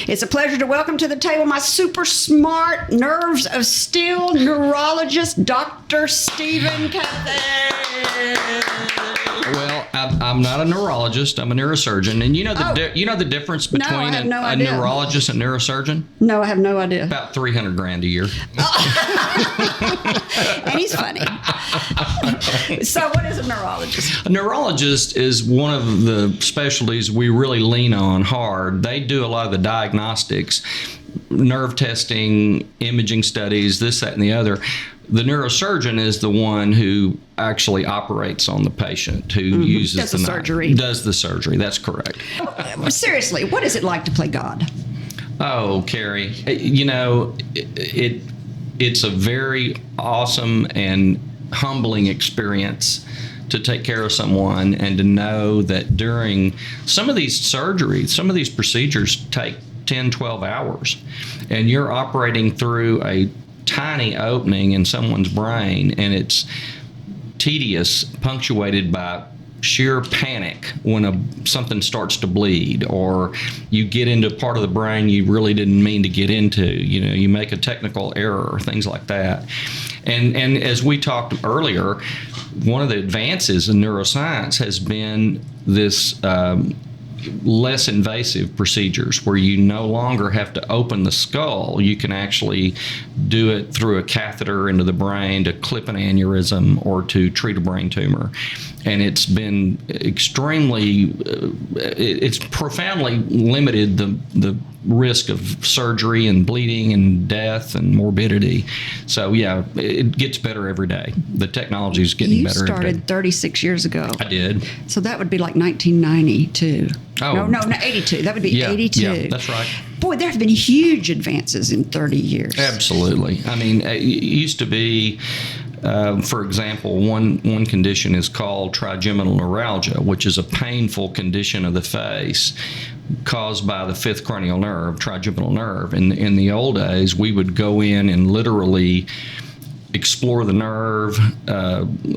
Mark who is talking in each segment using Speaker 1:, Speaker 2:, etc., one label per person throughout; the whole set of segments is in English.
Speaker 1: It's a pleasure to welcome to the table my super smart, nerves of steel neurologist, Dr. Stephen Cathey.
Speaker 2: Well, I'm not a neurologist. I'm a neurosurgeon, and you know the difference between a neurologist and neurosurgeon.
Speaker 1: No, I have no idea.
Speaker 2: About $300,000 a year.
Speaker 1: And he's funny. So, what is a neurologist?
Speaker 2: A neurologist is one of the specialties we really lean on hard. They do a lot of the diagnostics, nerve testing, imaging studies, this, that, and the other. The neurosurgeon is the one who actually operates on the patient, who uses the
Speaker 1: surgery.
Speaker 2: Does the surgery. That's correct.
Speaker 1: Seriously, what is it like to play God?
Speaker 2: Oh, Kerry, it's a very awesome and humbling experience to take care of someone and to know that during some of these surgeries, some of these procedures take 10, 12 hours, and you're operating through a tiny opening in someone's brain, and it's tedious, punctuated by sheer panic when something starts to bleed, or you get into a part of the brain you really didn't mean to get into. You make a technical error, things like that. And as we talked earlier, one of the advances in neuroscience has been this less invasive procedures where you no longer have to open the skull. You can actually do it through a catheter into the brain to clip an aneurysm or to treat a brain tumor. And it's been it's profoundly limited the risk of surgery and bleeding and death and morbidity. So yeah, it gets better every day. The technology is getting better every day.
Speaker 1: You started 36 years ago.
Speaker 2: I did.
Speaker 1: So that would be like 1992.
Speaker 2: Oh.
Speaker 1: No, 82. That would be 82.
Speaker 2: Yeah, that's right.
Speaker 1: Boy, there have been huge advances in 30 years.
Speaker 2: Absolutely. I mean, it used to be, for example, one condition is called trigeminal neuralgia, which is a painful condition of the face caused by the fifth cranial nerve, trigeminal nerve. In the old days, we would go in and literally explore the nerve,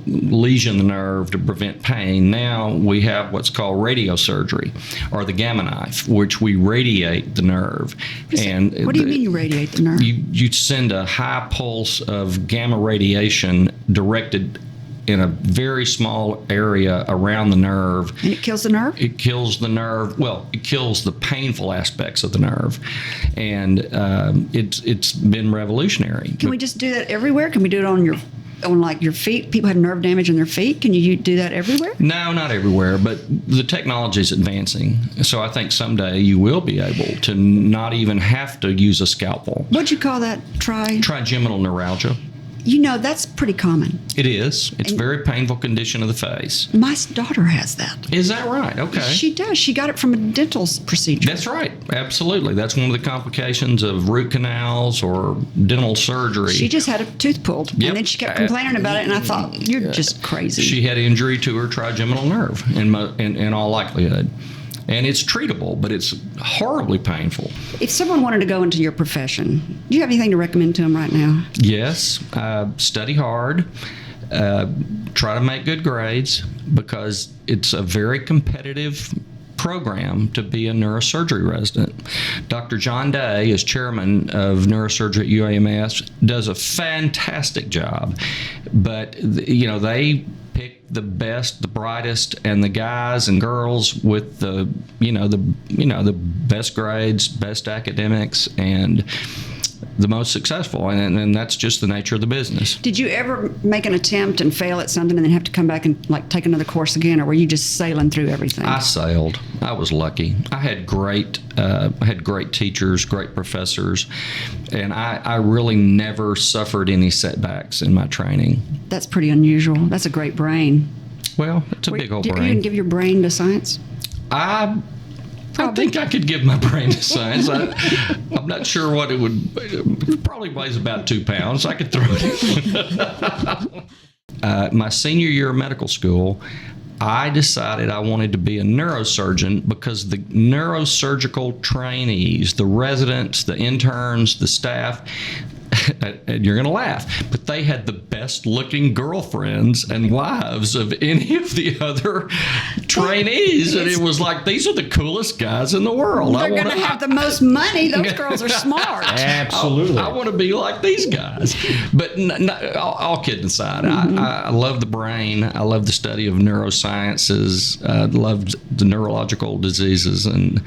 Speaker 2: lesion the nerve to prevent pain. Now we have what's called radiosurgery, or the gamma knife, which we radiate the nerve.
Speaker 1: What do you mean you radiate the nerve?
Speaker 2: You send a high pulse of gamma radiation directed in a very small area around the nerve.
Speaker 1: And it kills the nerve?
Speaker 2: It kills the nerve. Well, it kills the painful aspects of the nerve. And it's been revolutionary.
Speaker 1: Can we just do that everywhere? Can we do it on your feet? People have nerve damage in their feet. Can you do that everywhere?
Speaker 2: No, not everywhere, but the technology is advancing. So I think someday you will be able to not even have to use a scalpel.
Speaker 1: What'd you call that?
Speaker 2: Trigeminal neuralgia.
Speaker 1: That's pretty common.
Speaker 2: It is. It's a very painful condition of the face.
Speaker 1: My daughter has that.
Speaker 2: Is that right? Okay.
Speaker 1: She does. She got it from a dental procedure.
Speaker 2: That's right. Absolutely. That's one of the complications of root canals or dental surgery.
Speaker 1: She just had a tooth pulled.
Speaker 2: Yep.
Speaker 1: And then she kept complaining about it, and I thought, you're just crazy.
Speaker 2: She had injury to her trigeminal nerve in all likelihood. And it's treatable, but it's horribly painful.
Speaker 1: If someone wanted to go into your profession, do you have anything to recommend to them right now?
Speaker 2: Yes. Study hard. Try to make good grades, because it's a very competitive program to be a neurosurgery resident. Dr. John Day, as chairman of neurosurgery at UAMS, does a fantastic job. But they pick the best, the brightest, and the guys and girls with the best grades, best academics, and the most successful, and that's just the nature of the business.
Speaker 1: Did you ever make an attempt and fail at something and then have to come back and take another course again, or were you just sailing through everything?
Speaker 2: I sailed. I was lucky. I had great teachers, great professors, and I really never suffered any setbacks in my training.
Speaker 1: That's pretty unusual. That's a great brain.
Speaker 2: Well, it's a big old brain.
Speaker 1: You can give your brain to science?
Speaker 2: I think I could give my brain to science. I'm not sure what it probably weighs about 2 pounds. I could throw it. My senior year of medical school, I decided I wanted to be a neurosurgeon because the neurosurgical trainees, the residents, the interns, the staff, and you're going to laugh, but they had the best looking girlfriends and wives of any of the other trainees. And it was like, these are the coolest guys in the world.
Speaker 1: They're going to have the most money. Those girls are smart.
Speaker 3: Absolutely.
Speaker 2: I want to be like these guys. But all kidding aside, I love the brain. I love the study of neurosciences. I love the neurological diseases. And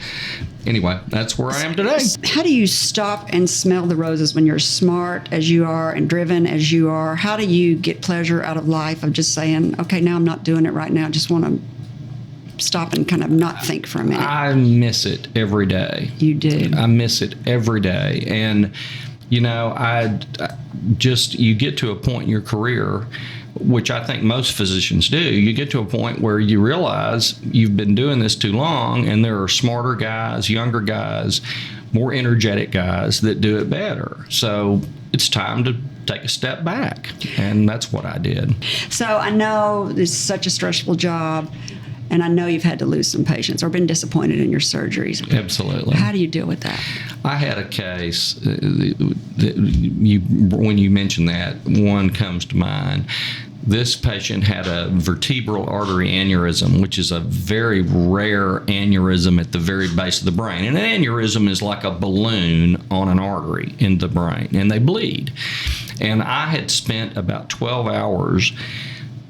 Speaker 2: anyway, that's where I am today.
Speaker 1: How do you stop and smell the roses when you're smart as you are and driven as you are? How do you get pleasure out of life of just saying, okay, now I'm not doing it right now. I just want to stop and kind of not think for a minute?
Speaker 2: I miss it every day.
Speaker 1: You do.
Speaker 2: I miss it every day. And, you know, you get to a point in your career, which I think most physicians do. You get to a point where you realize you've been doing this too long, and there are smarter guys, younger guys, more energetic guys that do it better. So it's time to take a step back, and that's what I did.
Speaker 1: So I know this is such a stressful job, and I know you've had to lose some patients or been disappointed in your surgeries.
Speaker 2: Absolutely.
Speaker 1: How do you deal with that?
Speaker 2: I had a case, when you mention that, one comes to mind. This patient had a vertebral artery aneurysm, which is a very rare aneurysm at the very base of the brain. And an aneurysm is like a balloon on an artery in the brain, and they bleed. And I had spent about 12 hours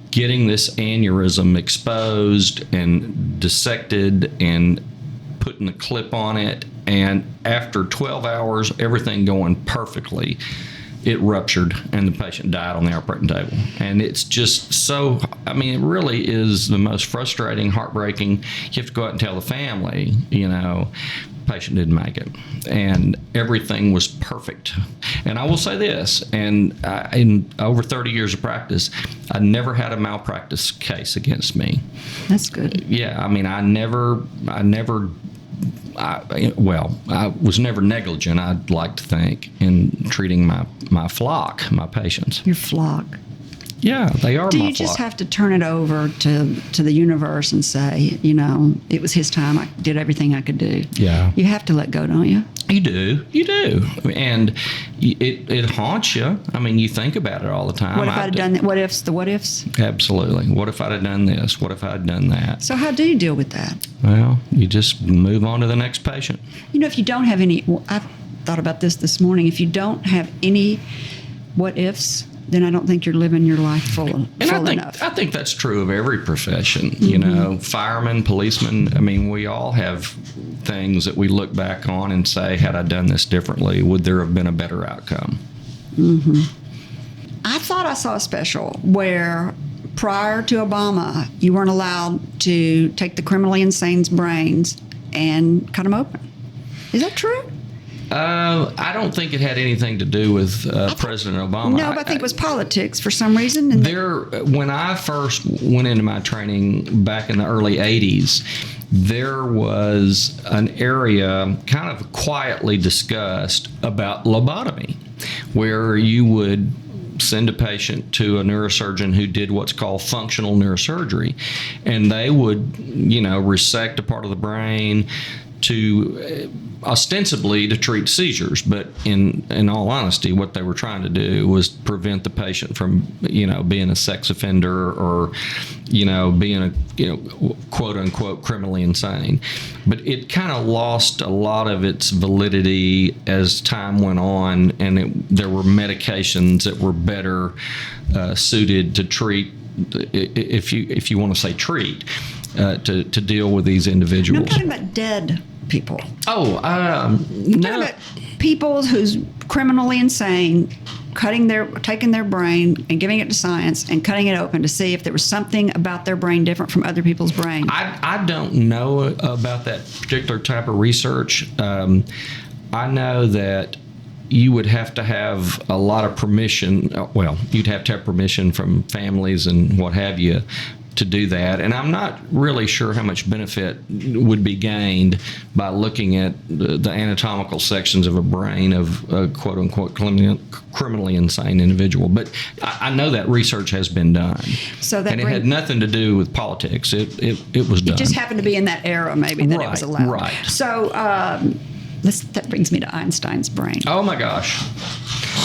Speaker 2: getting this aneurysm exposed and dissected and putting a clip on it. And after 12 hours, everything going perfectly, it ruptured and the patient died on the operating table. And it's just so, I mean, it really is the most frustrating, heartbreaking. You have to go out and tell the family, you know, patient didn't make it. And everything was perfect. And I will say this, and in over 30 years of practice, I never had a malpractice case against me.
Speaker 1: That's good.
Speaker 2: Yeah, I mean, I was never negligent, I'd like to think, in treating my flock, my patients.
Speaker 1: Your flock.
Speaker 2: Yeah, they are my flock.
Speaker 1: Do you just have to turn it over to the universe and say, you know, it was his time, I did everything I could do?
Speaker 2: Yeah.
Speaker 1: You have to let go, don't you?
Speaker 2: You do. And it haunts you. I mean, you think about it all the time.
Speaker 1: What if I'd have done that? What ifs, the what ifs?
Speaker 2: Absolutely. What if I'd have done this? What if I'd done that?
Speaker 1: So how do you deal with that?
Speaker 2: Well, you just move on to the next patient.
Speaker 1: You know, if you don't have any, I've thought about this morning, if you don't have any what ifs, then I don't think you're living your life full enough.
Speaker 2: I think that's true of every profession. You know, firemen, policemen. I mean, we all have things that we look back on and say, had I done this differently, would there have been a better outcome?
Speaker 1: I thought I saw a special where prior to Obama, you weren't allowed to take the criminally insane's brains and cut them open. Is that true?
Speaker 2: I don't think it had anything to do with President Obama.
Speaker 1: No, but I think it was politics for some reason. And
Speaker 2: when I first went into my training back in the early 80s, there was an area kind of quietly discussed about lobotomy, where you would send a patient to a neurosurgeon who did what's called functional neurosurgery, and they would, you know, resect a part of the brain to ostensibly to treat seizures, but in all honesty, what they were trying to do was prevent the patient from, you know, being a sex offender or, you know, being a, you know, quote unquote criminally insane. But it kind of lost a lot of its validity as time went on, and there were medications that were better suited to treat, if you want to say treat, to deal with these individuals.
Speaker 1: I'm talking about dead people.
Speaker 2: Oh, no.
Speaker 1: About people who's criminally insane, taking their brain and giving it to science and cutting it open to see if there was something about their brain different from other people's brain.
Speaker 2: I don't know about that particular type of research. I know that you would have to have a lot of permission. Well, you'd have to have permission from families and what have you to do that. And I'm not really sure how much benefit would be gained by looking at the anatomical sections of a brain of a quote-unquote criminally insane individual. But I know that research has been done. And it had nothing to do with politics. It was done.
Speaker 1: It just happened to be in that era, maybe, that it was allowed.
Speaker 2: Right.
Speaker 1: So that brings me to Einstein's brain.
Speaker 2: Oh, my gosh.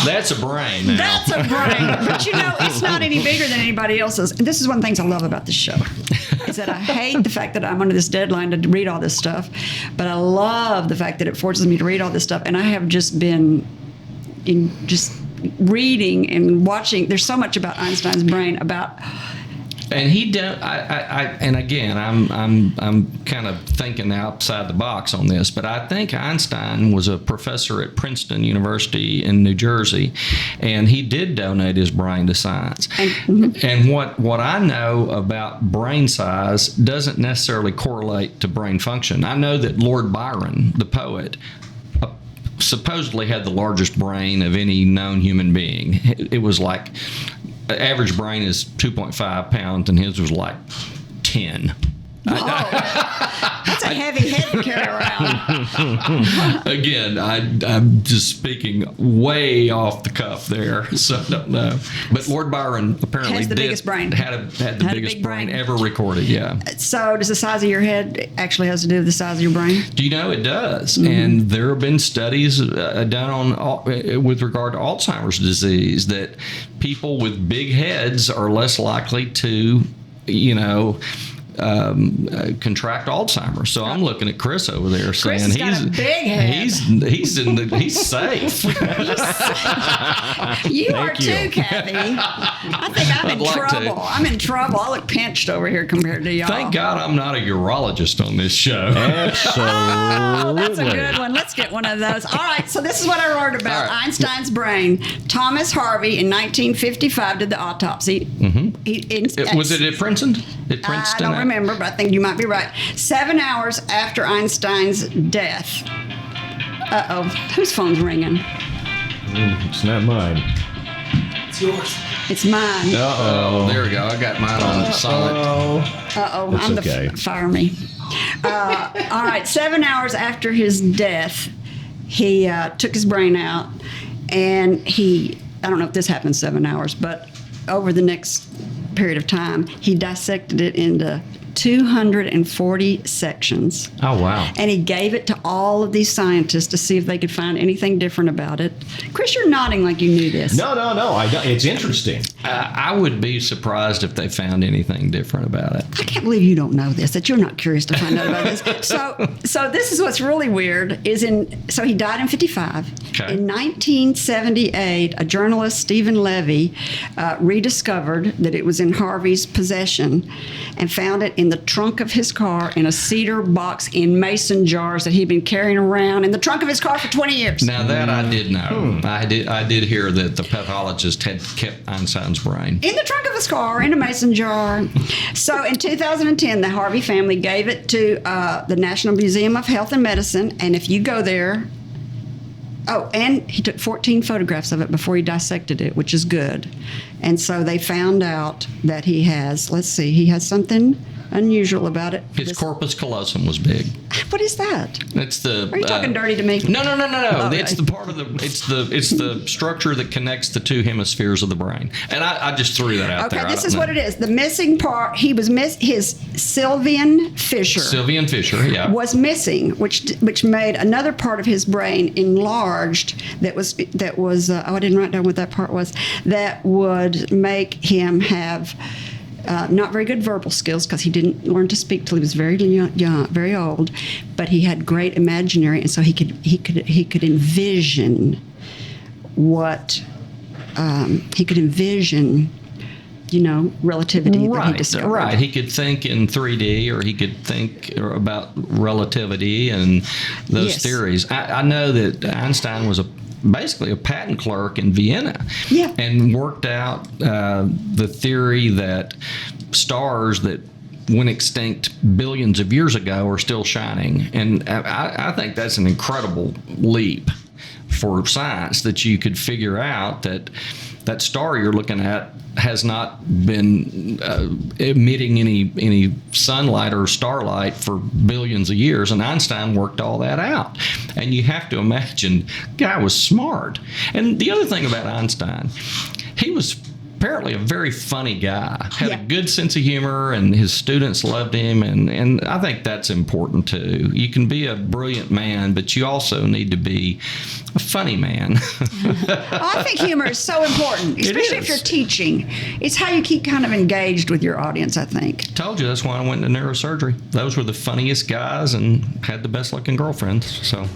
Speaker 2: That's a brain now.
Speaker 1: That's a brain. But it's not any bigger than anybody else's. And this is one of the things I love about this show, is that I hate the fact that I'm under this deadline to read all this stuff, but I love the fact that it forces me to read all this stuff. And I have just been just reading and watching. There's so much about Einstein's brain, about.
Speaker 2: And he don't. And again, I'm kind of thinking outside the box on this, but I think Einstein was a professor at Princeton University in New Jersey, and he did donate his brain to science. And what I know about brain size doesn't necessarily correlate to brain function. I know that Lord Byron, the poet, supposedly had the largest brain of any known human being. It was like. The average brain is 2.5 pounds, and his was like 10.
Speaker 1: That's a heavy head to carry around.
Speaker 2: Again, I'm just speaking way off the cuff there, so I don't know. But Lord Byron apparently
Speaker 1: Has the biggest brain.
Speaker 2: had the biggest brain ever recorded. Yeah.
Speaker 1: So does the size of your head actually has to do with the size of your brain?
Speaker 2: Do you know it does? And there have been studies done on with regard to Alzheimer's disease that people with big heads are less likely to, contract Alzheimer's. So I'm looking at Chris over there saying
Speaker 1: Chris has got a big head.
Speaker 2: He's safe.
Speaker 1: You are too, Cathey. I think I'm in trouble. I'm in trouble. I look pinched over here compared to y'all.
Speaker 2: Thank God I'm not a urologist on this show.
Speaker 3: Absolutely.
Speaker 1: Oh, that's a good one. Let's get one of those. All right, so this is what I wrote about Einstein's brain. Thomas Harvey in 1955 did the autopsy.
Speaker 2: Was it at Princeton? At Princeton?
Speaker 1: I don't remember, but I think you might be right. 7 hours after Einstein's death. Uh-oh. Whose phone's ringing?
Speaker 3: It's not mine.
Speaker 4: It's yours.
Speaker 1: It's mine.
Speaker 2: Oh, there we go. I got mine on silent.
Speaker 1: Uh-oh.
Speaker 3: That's
Speaker 1: I'm
Speaker 3: okay.
Speaker 1: fire me. All right. 7 hours after his death, he took his brain out, and I don't know if this happened 7 hours, but over the next period of time, he dissected it into 240 sections.
Speaker 2: Oh, wow.
Speaker 1: And he gave it to all of these scientists to see if they could find anything different about it. Chris, you're nodding like you knew this.
Speaker 3: No. It's interesting.
Speaker 2: I would be surprised if they found anything different about it.
Speaker 1: I can't believe you don't know this, that you're not curious to find out about this. So this is what's really weird, so he died in 55.
Speaker 2: Okay.
Speaker 1: In 1978, a journalist, Stephen Levy, rediscovered that it was in Harvey's possession and found it in the trunk of his car in a cedar box in mason jars that he'd been carrying around in the trunk of his car for 20 years.
Speaker 2: Now that I did know. I did hear that the pathologist had kept Einstein's brain.
Speaker 1: In the trunk of his car, in a mason jar. So in 2010, the Harvey family gave it to the National Museum of Health and Medicine, and if you go there, and he took 14 photographs of it before he dissected it, which is good. And so they found out that he has something unusual about it.
Speaker 2: His corpus callosum was big.
Speaker 1: What is that?
Speaker 2: It's the.
Speaker 1: Are you talking dirty to me?
Speaker 2: No.
Speaker 1: Okay.
Speaker 2: It's the part of the. It's the structure that connects the two hemispheres of the brain. And I just threw that out there.
Speaker 1: Okay, this is what it is. The missing part. His Sylvian fissure.
Speaker 2: Sylvian fissure, yeah.
Speaker 1: Was missing, which made another part of his brain enlarged. That was. I didn't write down what that part was. That would make him have. Not very good verbal skills because he didn't learn to speak till he was very young, very old, but he had great imaginary, and so he could envision what he could envision, relativity that he discovered.
Speaker 2: Right. He could think in 3D, or he could think about relativity and those theories. I know that Einstein was basically a patent clerk in Vienna, and worked out the theory that stars that went extinct billions of years ago are still shining. And I think that's an incredible leap for science, that you could figure out that star you're looking at has not been emitting any sunlight or starlight for billions of years, and Einstein worked all that out. And you have to imagine, guy was smart. And the other thing about Einstein, he was apparently a very funny guy. Had
Speaker 1: Yeah.
Speaker 2: a good sense of humor, and his students loved him, and I think that's important too. You can be a brilliant man, but you also need to be a funny man.
Speaker 1: I think humor is so important, especially if
Speaker 2: is.
Speaker 1: you're teaching. It's how you keep kind of engaged with your audience, I think.
Speaker 2: Told you, that's why I went into neurosurgery. Those were the funniest guys and had the best looking girlfriends. So